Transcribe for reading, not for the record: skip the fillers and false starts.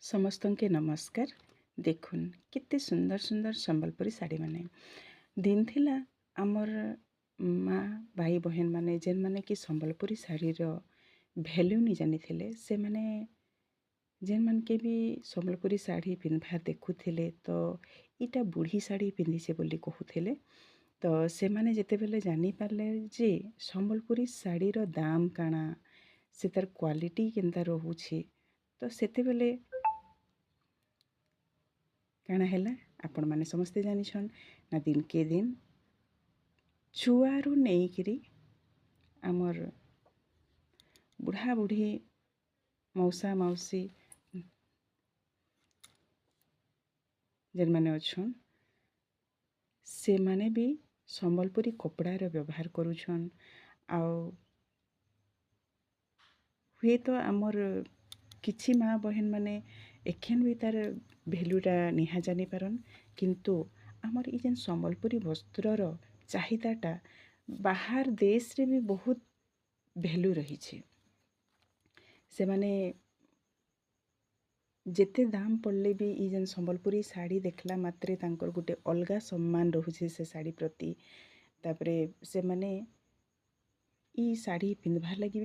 ସମସ୍ତଙ୍କୁ ନମସ୍କାର। ଦେଖୁନ୍ କେତେ ସୁନ୍ଦର ସୁନ୍ଦର ସମ୍ବଲପୁରୀ ଶାଢ଼ୀ ମାନେ ଦିନ ଥିଲା ଆମର ମା ଭାଇ बहन ମାନେ ଯେନ୍ କି ସମ୍ବଲପୁରୀ ଶାଢ଼ୀର ଭ୍ୟାଲ୍ୟୁ ନି ଜାଣିଥିଲେ ସେମାନେ ଯେନ୍ ମାନକେ ବି ସମ୍ବଲପୁରୀ ଶାଢ଼ୀ ପିନ୍ଧବାର୍ ଦେଖୁଥିଲେ ତ ଇଟା ବୁଢ଼ୀ ଶାଢ଼ୀ ପିନ୍ଧିছে ବୋଲି କହୁଥିଲେ। ତ ସେମାନେ ଯେତେବେଲେ ଜାଣିପାରିଲେ ଯେ ସମ୍ବଲପୁରୀ ଶାଢ଼ୀର ଦାମ କାଣା ସେ ତାର କ୍ୱାଲିଟି କେନ୍ତା ରହୁଛି ତ ସେତେବେଲେ କାଣା ହେଲା ଆପଣ ମାନେ ସମସ୍ତେ ଜାଣିଛନ୍ ନା ଦିନକେ ଦିନ ଛୁଆରୁ ନେଇକିରି ଆମର୍ ବୁଢ଼ା ବୁଢ଼ୀ ମଉସା ମାଉସୀ ଯେନ୍ମାନେ ଅଛନ୍ ସେମାନେ ବି ସମ୍ବଲପୁରୀ କପଡ଼ାର ବ୍ୟବହାର କରୁଛନ୍। ଆଉ ହୁଏତ ଆମର କିଛି ମା ବହେନ ମାନେ ଏଖେନ୍ ବି ତାର ଭ୍ୟାଲ୍ୟୁଟା ନିହା ଜାନିପାରନ୍, କିନ୍ତୁ ଆମର ଇ ଯେନ୍ ସମ୍ବଲପୁରୀ ବସ୍ତ୍ରର ଚାହିଦାଟା ବାହାର ଦେଶରେ ବି ବହୁତ ଭ୍ୟାଲ୍ୟୁ ରହିଛି। ସେମାନେ ଯେତେ ଦାମ ପଡ଼ଲେ ବି ଇ ଯେନ୍ ସମ୍ବଲପୁରୀ ଶାଢ଼ୀ ଦେଖିଲା ମାତ୍ରେ ତାଙ୍କର ଗୋଟେ ଅଲଗା ସମ୍ମାନ ରହୁଛି ସେ ଶାଢ଼ୀ ପ୍ରତି। ତାପରେ ସେମାନେ ଇ ଶାଢ଼ୀ ପିନ୍ଧବାର୍ ଲାଗି